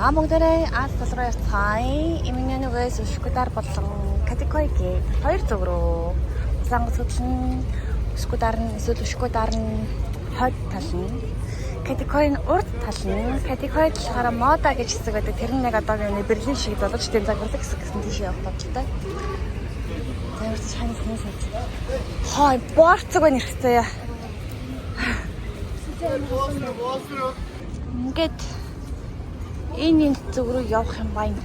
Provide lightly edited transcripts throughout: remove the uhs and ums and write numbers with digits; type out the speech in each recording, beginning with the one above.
Бүгдээрээ аз толгойр цай имэнэнээс Скутар болон Катикойгийн хоёр зүг рүү сонгож нь Скутар нь эсвэл Скутар нь хойд тал нь Катикой нь урд тал нь Катикой болохоор мода гэж хэсэг байдаг. Тэр нь яг одоогийн Берлин шиг болгож тийм загварлаг гэсэн тийш явах товчтой. Тэрс ханаас нэсэж. Хой борцог байна хэрэгтэй яа. Ингээд энэ зүг рүү явах юм байна.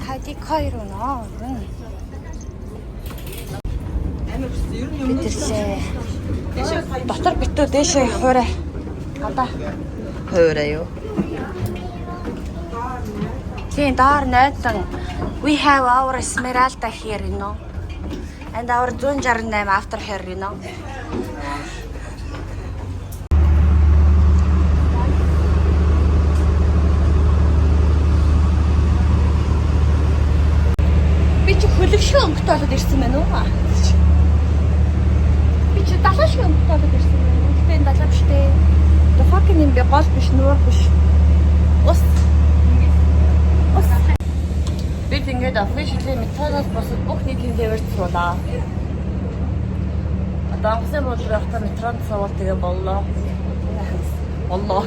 Катикой руу нөө. Битэрсээ. Дотор битүү дээшээ хуурай. Одоо хуурай юу. Тийм доор найдан we have our Esmeralda here, you know. And our 168 after her, you know. Би ч хөлөгшөө өнгөтэй болоод ирсэн байна уу? Би ч далаашгүй өнгөтэй болоод ирсэн байна. Гэтэ энэ далаа биш дээ. The fucking юм би гол биш, нуур биш. Ус. Бид ингээд officially метроноос босоод бүх нийтийн дээвэрт суулаа. Одоо онгоцны бодлоо явахдаа метронд суугаад тэгээ боллоо. Боллоо.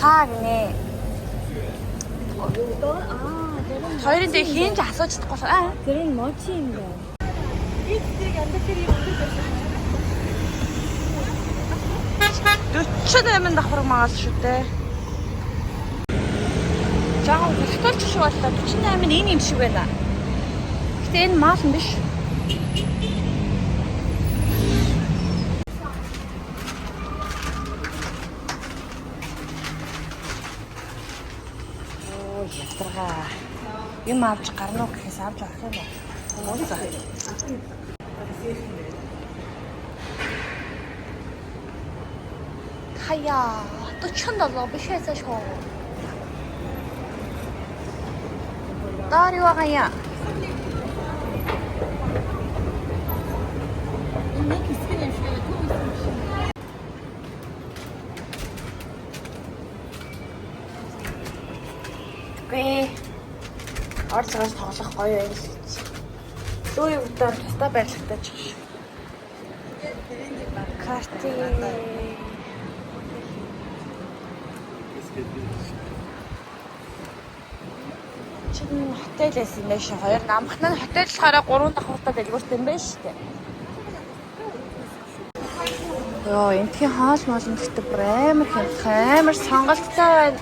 Тагнэ. Хоёрын дээр хийнж асууж чадахгүй аа. Тэр нь мочи юм даа. Эцэг андтэр юм уу? 48 давхар маал шүү дээ. Жаа хөтөлч шүү боллоо 48 энэ юм шиг байна. Гэтэ энэ маал юм биш. Юм авч гарнаа гэхээс авч авах юм уу? Ууцаа. Хаяа, 47 биш эсэж хоо. Дариу гаяа. Энэ хэсэг юм шиг төв юм. Гэ орцгоос тоглох гоё байл. Зүүн үдээр тусдаа байрлагтай ч шүү. Карти. Чин хотелээс юм байна шүү. Хоёр намх нь хотел болохоор 3 давхуртаа дэлгүүртэй юм байна шүү дээ. Йоо, энтхийн хаал моолн гэхдээ бүр амар сонголттой байна.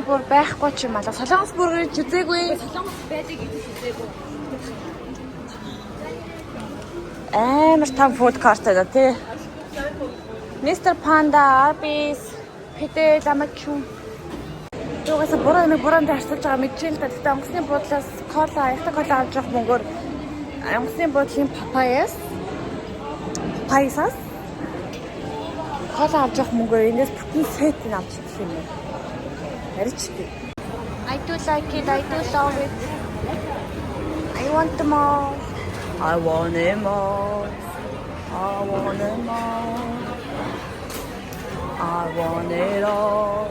Бүр байхгүй ч юм аа. Солонгос бүргэж үзээгүй. Солонгос байдаг гэж үзээгүй. Амар том фуд карт байна тий. Mr. Panda, Arby's, Pete Lamachun. Юугаас буруунд харьцуулж байгаа мэдчихээн л да. Тэгтээ онгоцны буудлаас кола, аяхтай кола авч явах мөнгөөр онгоцны буудлын папаяас кола авч явах мөнгөөр энэс бүтэн сет нь авч ирэх юм байна. I do like it, I do love it. I want more. I want more. I want more. I want it all.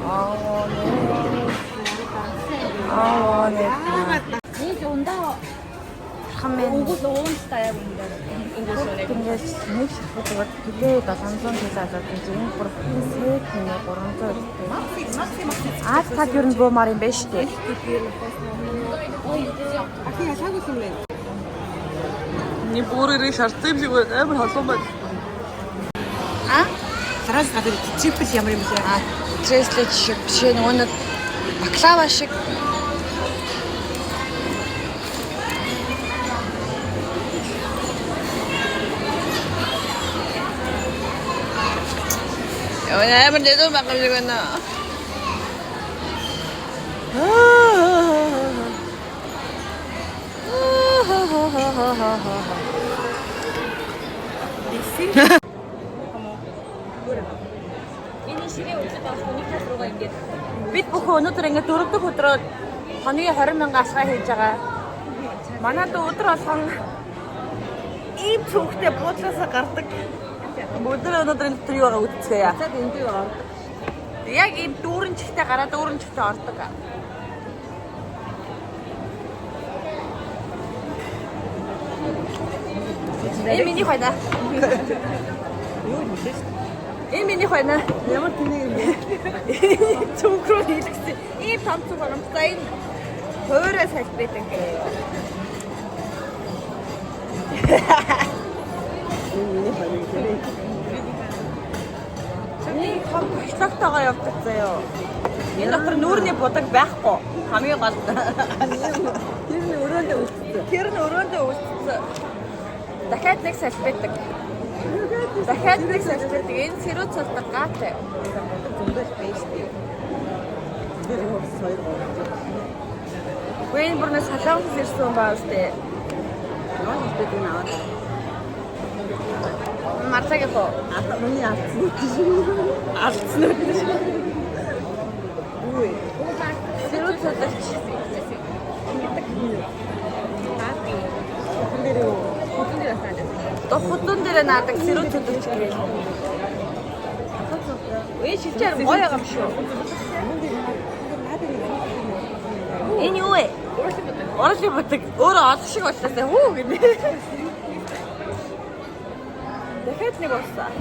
I want it all. I want it all. Нэг ундаа хамын уунстай яг юм даа. Ингээд нэг шахуулаад хилээ 700 тэлээд гэж энэ бүр сет нэ 300 Аз таг ер нь буумаар юм байна шүү дээ. Ахи ясаагүй юм байна. Ни бүрээрээ шаардсан юм шиг амар халуун байна. А? Хараас гадар трипл ямар юм бэ? Трэслэж шиг жишээ нөгөө нэг баклава шиг. Яа, ямар дэдүү багш шиг байна. Энэ ширээ үзэж байгаа хүнийхээ руугаа ингээд Бид бүхэн өнөөдөр ингээд 4 дахь өдрөө хоногийн 20,000 асгаа хийж байгаа. Манайд өдөр болгон ийм цүнхтэй буудлаасаа гардаг. Өдөр өнөөдөр энэ төр юугаа үзцгээе. цаад энд юу ордог. Яг ийм дүүрэн чихтэй гараад дүүрэн чихтэй ордог. Миний хойно. Юу юм бэ? Миний хойно. Ямар тэнэг юм бэ? Цүнх рүү хийлгсэн. Ийм том цүнх оромцоо энэ хоороо салбарт ингээ. Миний харин гэрээ. Нэг хам хитагтайгаа явдаг заяо. Энэ дотор нүүрний будаг байхгүй. Хамгийн гол. Тэр нь өрөөндөө үлдсэн. Тэр нь өрөөндөө үлдсэн. Дахиад нэг салбарт. Дахиад нэг салбарт энэ сэрүү цалдаг гаатай. Зөндөл байж тээ. Тэр хос хоёр гоо. Гүн бүрнээ салаан ирсэн баа үстэй. Ноо хэлбэг нь аваад. Марцагийн хоо. Миний алдсан. Алдсан уу? Үгүй. Сэрүү цалдаг. Худун дээр наадаг сэрүү цалдаг гэх юм. Ээ шилжээр гоё юм шүү. Энэ юу вэ? Орлын будаг. Өөрөө олох шиг боллоо. Хүү гинэ. Дахиад нэг болсон.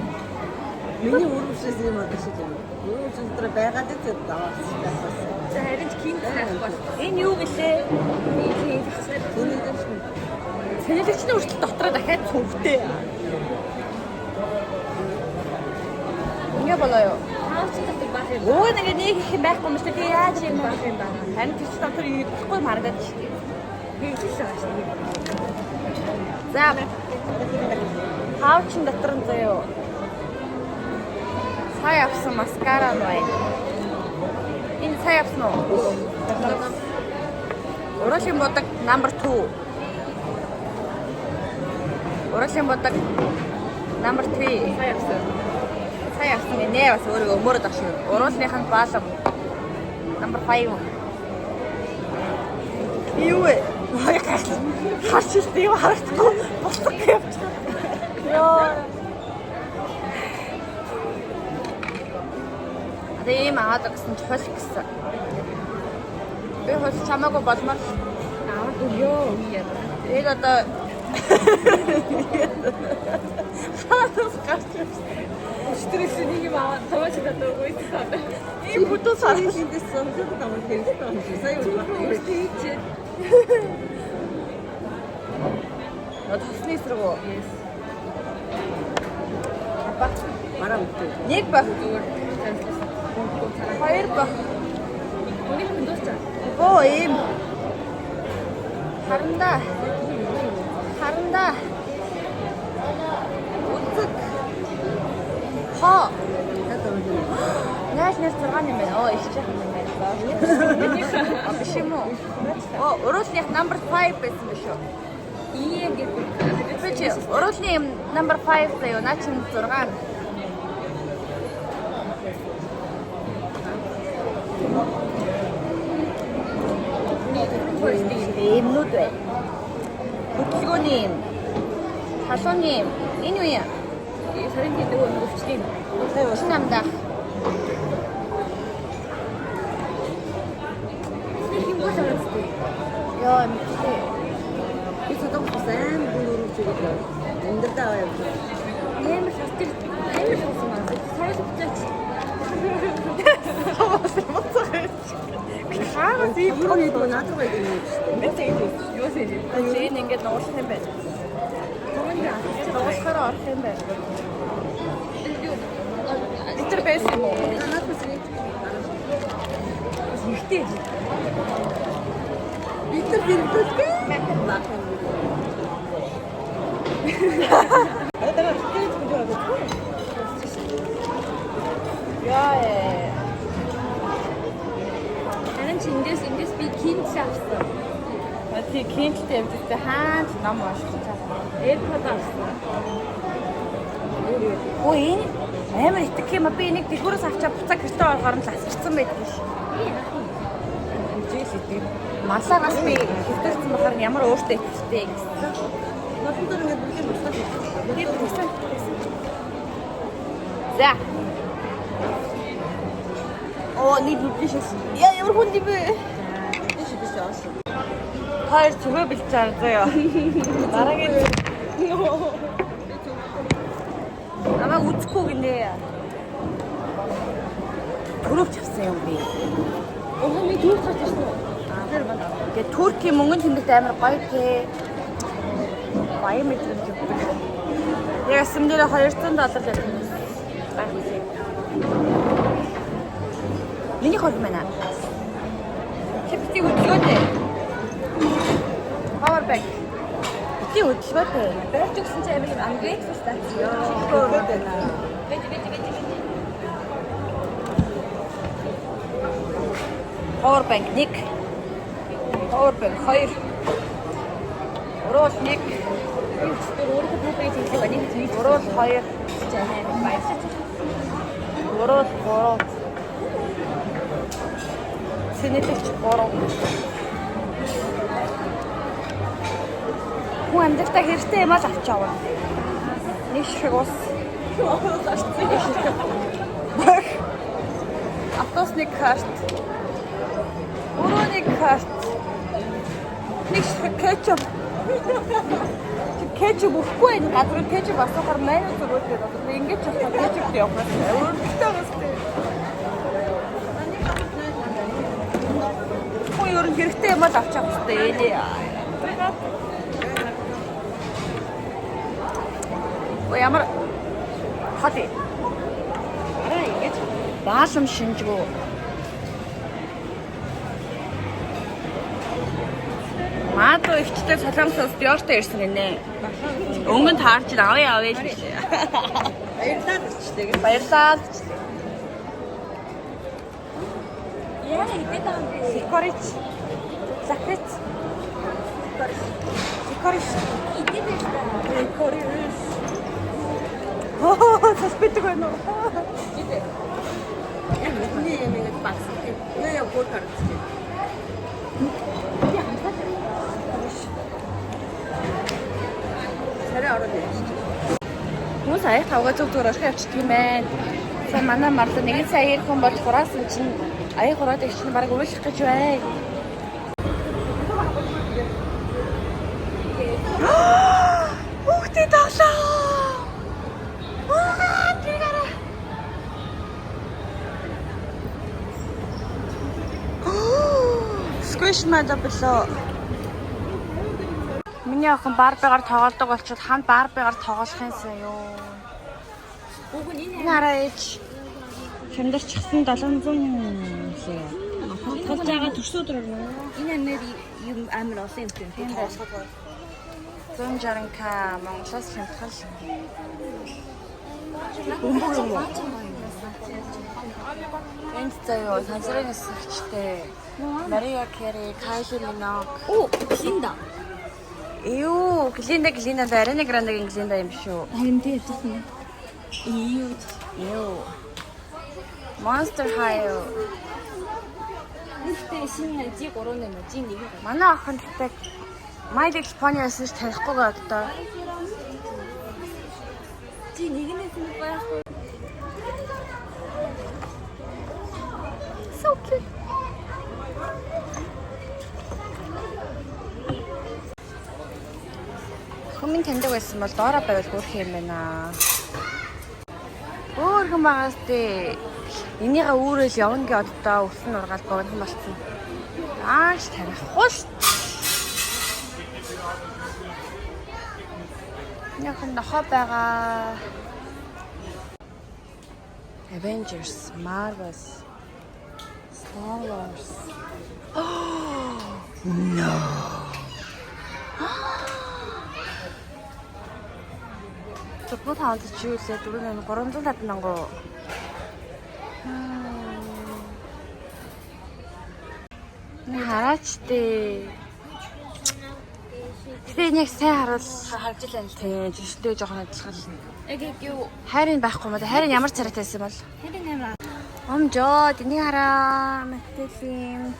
Миний үргэлжлээс юм аа шиг юм. Үргэлжлэл дээр байгаад л даваас. За харин ч кинт хайх бол. Энэ юу гэлээ? Сэнэлэгчний хүртэл дотроо дахиад цүнхтэй. Ингээ болоо юу? Хаач татдаг баах юм. Өө нэг их юм байхгүй юм шиг яаж юм баах юм ба. Харин тийч дотор идэхгүй маргаад шүү дээ. Хийчихсэн шүү дээ. За. Хаачин дотор нь заяа. Сая авсан маскара байна. Энэ сая авсан уу? Уралын бодог number 2. Уралын бодог number 3. Сая авсан. Сая авсан нэ бас өөрөө өмөрөд авсан. Уралынх нь баалга number 5. Юу вэ? Хашилт юу харагдахгүй болдог юм. Яа. Ийм аваад гэсэн чухал гэсэн. Би хөл чамаагүй болмоор Аваад өгөө. яг одоо хатас гарч Стресс нэг юм аваад таваач татдаг үгүй. ийм бүдүүс харах. Эндээс сонсоод таваад хэрэгтэй юм шиг. Сая үгүй. Тийч. Тосны эсрэг үү? Апа. Бараа үгүй. Нэг баг. Хоёр баг. Үнийг нь дуусчаа. Оо ийм. Харандаа. Үзэг. Хоо. Яаж нэр 6 юм бэ? Оо их чах юм байна. А биш юм уу? Оо, уралных number 5 байсан биш үү? Ийм гэдэг. Би чи уралны number 5 заяа, наа чи 6. Эмнүүд бай. Хөдөлгөөний юм. Халууны юм. Энэ юу юм? Сарын гэдэг нь өвчтэй. Чин намдаа. Ийм бол авахгүй. Йоо, мэдээ. Би содон сайн бүрүүж өгөө. Эндэрдээ аваа явуулаа. Ийм шалтгаан амар шалсан байна. Сарал бүтээч. Хаагас ийм Юу нэг наадах байх юм. мэдээ. Юу сэж? Жин ингээд нуурлах юм байна. Нуурлахаар орох юм байна. байсан юм уу? Ихтэй. Битэр бинтэлтэй. Яа. Харин чи эндээс би кинч авсан. Тий кинттэй явдсан хаач ном уншиж байгаа. AirPod авсан. Өө энэ амар итг юм би энийг дэлгүүрээс авчаа буцаа гэртээ орохоор нь ласчихсан байдаг ш. Жийс итг. Масаагаас би хэвтэрсэн бахаар ямар өөртөө итгтэй гэсэн. Ноцон дээр ингээд бүлгийн босгож байна. Би тэгсэн. За. Оо нэг бүлгийн шээс. Яа ямар хүн юм бэ? Биш биш ааш. Хоёр зүгөө бэлж байгаа заяа. Дараагийн намайг үзэхгүй гинэ. Төрөвч авсан юм би. Охин би дүүх гарч ирсэн үү? Тэр байна. Тэгээ Туркийн мөнгөн тэмдэгт амар гоё те. Баяр мэдрэмж өгдөг. Яг сэмдэрэ $200 гэдэг юм. Миний хол мэнэ. Чипти өдлгөөтэй. Power bank. Ти өдлгөөтэй. Барьж өгсөн чи амар ungrateful стац. Хөөхөд байна. Бэж. Power bank 1. Power bank 2. Уруу 1. Тэр өөрөө бүбэй хэлээ байна. Нэг Уруу 2. жаа баярлалаа. Уруу 3. Сэнэтэгч 3. Хүн амьдралтаа хэрэгтэй юм аа авч яваа. Нэг шиг ус. Автобусны карт. Урууны карт. Нэг шиг кетчуп. Кетчуп өгөхгүй энэ газар кетчуп асуухаар маань зүгөөдгээд одоо ингэж авах кетчуп явах. Өөртөө бастай. Хүн ер нь хэрэгтэй юм аа авч явах хэрэгтэй ээ. Ой ямар хати. Араа ингэж баашам шинжгүй. Маадуу ихтэй солонгосоос биортой ирсэн гинэ. Өнгөнд таарч авъя гэж хэлээ. Баярлалаа гэжтэй. Баярлалаа. Яа идэт аа. Сикорич. Закрит. Сикорич. Идэт ээ. Сикорич. Оо, таспитг байна уу? Идэг. Яг миний юм ингээд багс. Яа гол карт. Сарай ороод ирсэн. Хүмүүс аяг тавгаа зөв зүгээр орох явчихдаг юм байна. Сайн манай марлаа нэг сая хүн болж хураасан чинь аяг хураад их чинь бараг уушлах гэж бай. Хүүхдээ тоглоо. Тэргаараа. Squish мадаблоо. Миний охин Барбигаар тоглодог болчиход хамт Барбигаар тоглох юмсан юу. Уг нь энэ Нараач. Шамдарчихсан 700 лээ. Толж байгаа төрсөд өрнө. энэ амар юм амар олон юм тийм. Тийм байна. 160k Монголоос хямдхан. Бөмбөг юм уу? Энд заяа сансрын эсвчтэй. Мария Кэри, Кайли Миног. Оо, Линда. Юу, Глинда Арена Грандагийн Глинда юм шүү. Харин тийм тийм. Юу. Monster High. Нэгтэй шинэ G3 нэмэ G1. Манай охин гэдэг My Little Pony-аас ч танихгүй гадтай. G1-ээс нь байхгүй. So cute. Хүмүүс таньдаг байсан бол доороо байвал хөөх юм байна. Хөөхөн байгаас тээ. Энийгээ өөрөөл явна гэж оддоо өсөн ургаал богино болсон. Ааш танихгүй ш. Яхан нохоо байгаа. Avengers, Marvel, Star Wars. No. 저거 다 지우세요. 우리는 그런 좀 같은 거. Хараач дээ. Тэгээ нэг сайн харуул харж илэн тий. Жиштэй жоохон адилхан. Юу Хайрын байхгүй мó. Хайрын ямар царайтай байсан бол? хэдэн амир Омжоо, тэний хараа мэтэлим.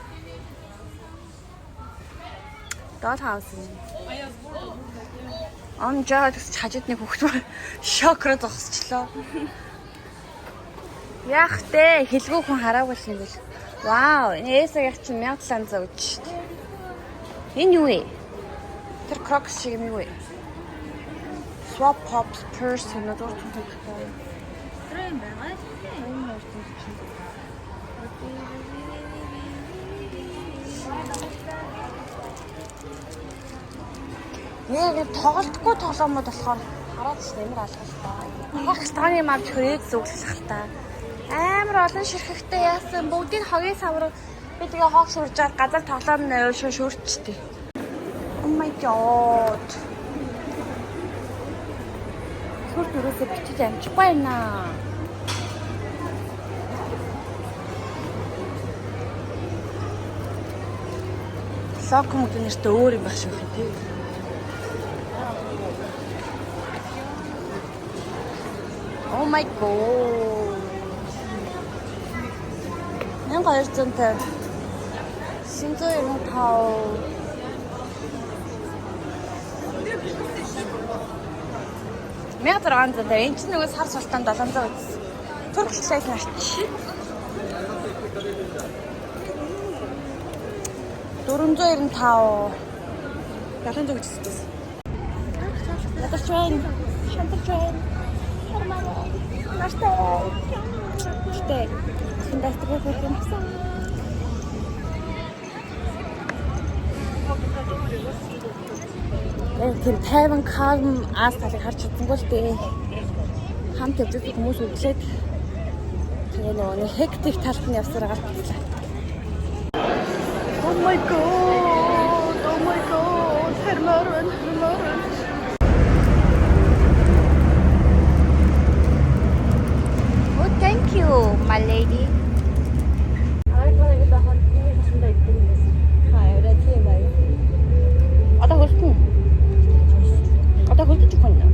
Дот хаус. Омжоо гэж хажууд нэг хөхтөр шокроо зогсчлоо. Яах вэ? Хэлгүй хүн хараагүй юм бэл. Вау, энэ эсэг чинь 1700 гэж. Энэ юу вэ? Тэр Crocs шиг юм юу вэ? Swap Pops Purse энэ дурт хэрэгтэй. юм байгаа шүү. Яг тоглолтгүй тоглоомод болохоор хараад ч нэмэр алгалтай. Хах таны мавч хөрөөд зүглэх та. Амар олон ширхэгтэй яасан бүгдийг хогийн савар би тэгээ хоог шуржаад газар тоглоом шүрчтэй. Oh my god. Сүр дөрөөсөө бичиж амжихгүй байна. Соком гэнэртээ өөр юм байх шиг байна тий. Oh my god. 1200 신조이랑 Мя дөрван зэнтэй энэ чинь нөгөө сар султан 700 үз. Турк сайз нарч. 495 700 гэж хэлсэн. Шантарчайн. Настай. Тэ. Фантастик фото. Тэр тайван calm аас талыг харж чадсангүй л дээ. Хамт явж байгаа хүмүүс үглээд тэгээ нөгөө hectic талд нь явсараа гарчихлаа. Oh my god. Хэрмөрөн. Oh, thank you, my lady. Одоо хөлтөж өгнө.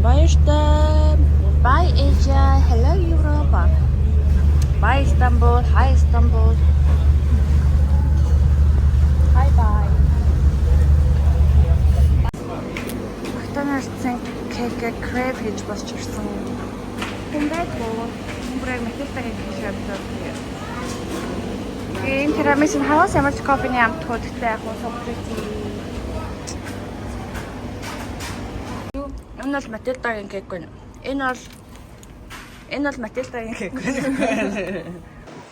Баяртай. Bye Asia. Hello Europa. Bye Istanbul. Hi Istanbul. Bye. Магтаанарцсан кек креп хийж босч ирсэн. Хүндайгүй. Бүрэг мэтэлтэй хийж явдаг. Энэ тирамису хаваас ямарч кофений амт хөдөлтэй яг уу суприти. Энэ бол Матилдагийн кек гэнэ. Энэ бол Матилдагийн кек гэнэ.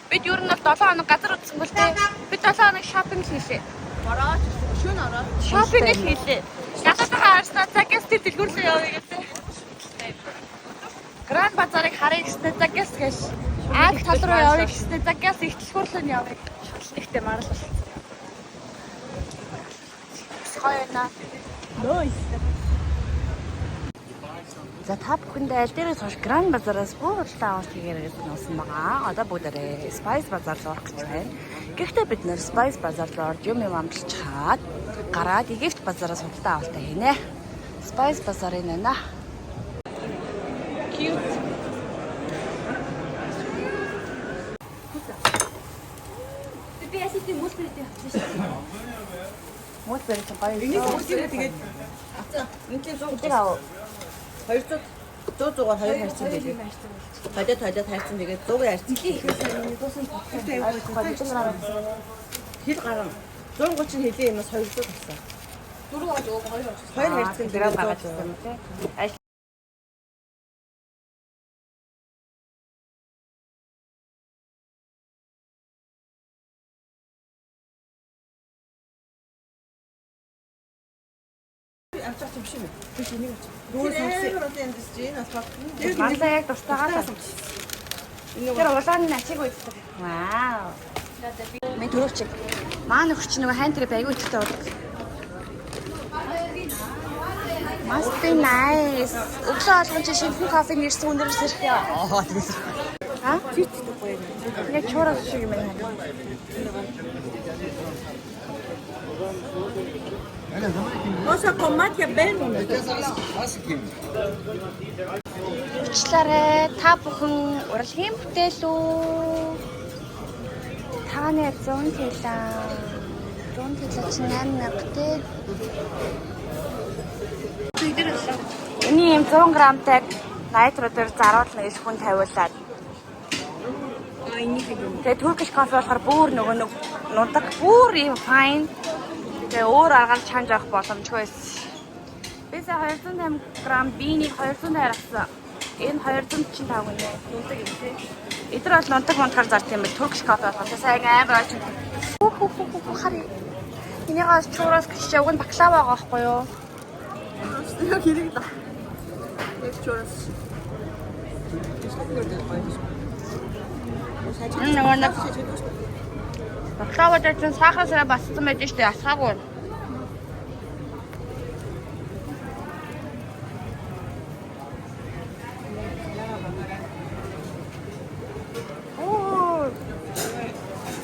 Бид юу нэг 7 хоног газар утсангүй л дээ. Бид 7 хоног шопинг хийлээ. Ороод шөнө ороод. Шопинг хийлээ. Ятатаа харснаа цагаас тэр дэлгүүрлээ явъя гэдэг. Гранд базарыг харъя гэснээр цагаас гэж. Аал тал руу явъя гэснээр цагаас их дэлгүүрлэн явъя. Шалнигтэй марлал. Скайна. Нойс. За та бүхэндээ аль дээрээс хойш Гранд базараас бүр удаа авалт хийгээрээс нуусан байгаа. Одоо бүгдээрээ Spice базар руу орох гэж байна. Гэхдээ бид нэр Spice базар руу орж юм амжилж чаад гараад Египт базараас удаа авалт хийнэ. Spice базарын нана. Cute. Би ясити мөс бэртэй авчихсан шүү. Мод барьж гоё. Энийг өгсөн тэгээд авцаа. Үнэхээр 100 аваа. 200 100-100-аар 2 хайрцан байлээ. Хойдод хайрцан тэгээд 100 хайрцан. Хил гарan 130 хэлээ юмас 200 болсон. 4 гаж өг 2 авчихсан. 2 хайрцан грам тэгээд байгаа ч юм тий. авчих юм шиг. Биш энийг авчих. Дүүр сонсоо энэ дэс чинь бас баг. Мандаа яг дуртайгаа. Тэр улааны ачиг үйддэг. Вау. Мен төрөвчиг. Маа нөхөрч нөгөө хайн тэр байг үйддэг болдог. Must be nice. Өглөө алган чи шинхэн кофе нэрсэн өнөөс ирэх яа. Тэгээс. Аа? Чичтэй гоё. Яг чураа шиг юм байна. Cosa con macchia bene. Уучлаарай. Та бүхэн урлагийн бүтээл үү? Тааны 100 тэлээ. 100 тэлээ чи 8 тий. Эний юм 100 грамтай найтруу дээр заруул нэг хүн тавиулаад. Тэгээ туркиш кофе болохоор бүр нөгөө нундаг бүр юм fine. Тэгээ өөр аргаар чанж авах боломжгүй байсан. Би сая 250 грамм биенийг 200 харгасан. Энэ 245 гэнэ. Нундаг юм тий. Эдгээр бол нундаг монтгаар зарт юм бэл туркиш кофе болохоор сайн амар очив. Хари. Энийгээс чураас гэж уг нь баклава байгаа байхгүй юу? Яг хэрэг да. Яг чураас. Нэг баклава дээр чинь сахар сараа бассан байж штэ асгаагүй.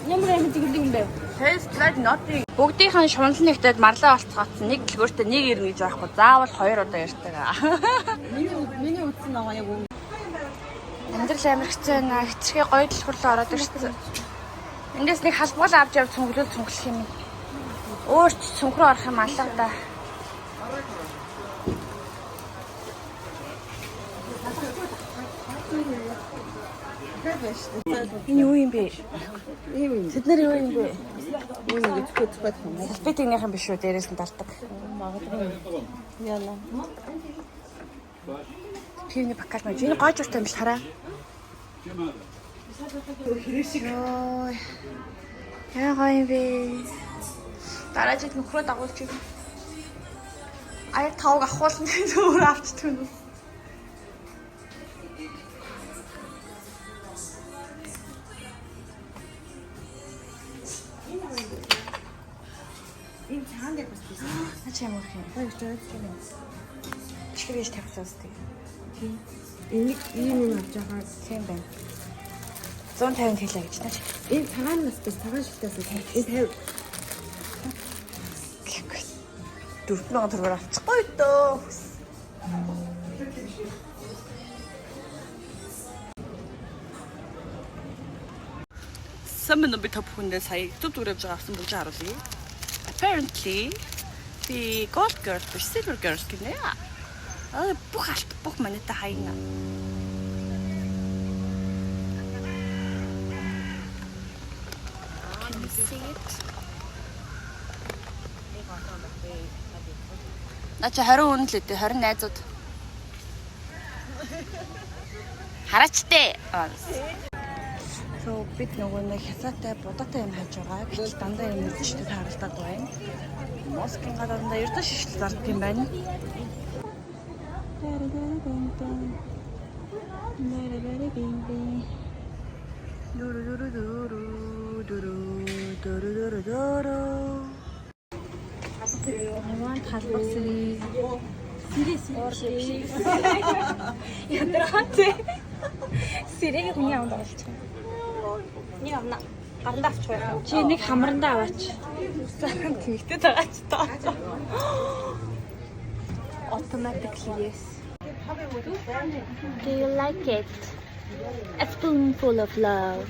Ямар юм гэдэг юм бэ? Taste like nothing. Бүгдийнх нь шунал нэгтэд марлаа болцгоцсон. Нэг дэлгүүртээ нэг ирнэ гэж байхгүй. Заавал 2 удаа ярьдаг. Миний утсан байгаа яг үү. Амьдрал амар хэцүү байна. Хэцэрхий гоё дэлгүүрлөө ороод ирсэн. Эндээс нэг халбал авч явж цонхлол цонхлох юм. Өөрт цонхроо орох юм алга да. Энэ юу юм бэ? Тэд нар юу юм бэ? Юу нэг зүгт юм. Салфетигнийх юм биш үү? Дээрээс нь дардаг. Магадгүй. Яла. Пивний пакет мэж. Энэ гой журтай юм биш хараа. Ой. Яа гоё юм бэ? Дараа жид нөхрөө дагуулчих. Аяг тавг авахулсан тэгээд өөр авчдаг юм. Энэ цаан дээр бас биш. Ачаа ямар юм. Хоёр ч юм. Чигрэж тавьсан үстэй. Энийг ийм авч байгаа Тийм байна. 150 тэлээ гэж наач. энэ цагаанаас бас цагаан шилтээс энэ 50 4000 төгрөгөөр авчихгүй дөө. Самбын би топ хүндээ сая YouTube дүрэж байгаа авсан бүгд харуулъя. Apparently the gold girl биш silver girl гинэ. Бүх алт бүх манайтай хайна. Can you see it? Нача 20 үнэ л үү? 20 найзууд. Хараачтэй. So бид нөгөө нэг хятадтай будаатай юм хайж байгаа. Гэтэл дандаа юм үзчихтэй харалдаад байна. Москвын гадаадаа ердөө шишил зардаг юм байна. Талбарсэрий. Сэрээс. Ядраатай. Сэрэг хүний аваад болчих. Нэг авна. Гарандаа авчих байх. Чи нэг хамрандаа аваач. Тэмэгтэй байгаа ч таа. Automatically yes. Do you like it? A spoonful of love.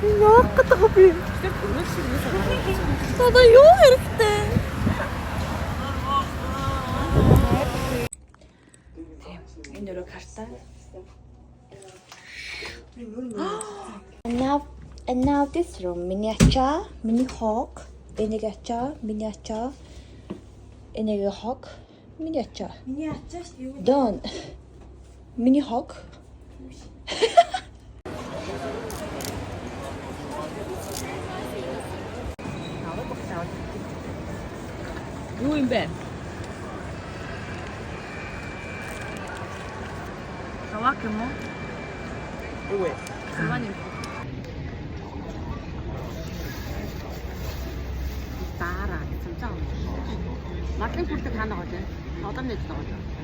Яах гэдэг вэ? Надаа юу хэрэгтэй? Тийм, энэ өрөө карта. Now And now this room, miniature, mini hawk, miniature, miniature, mini hawk, miniature. Miniature юу вэ? Done. Mini hawk. Юу юм бэ? Хавак юм уу? Юу вэ? Хаваа юм. Дараа гэсэн цаа. Мадлын бүрдэг хаана байгаа вэ? Одоо нэг байгаа.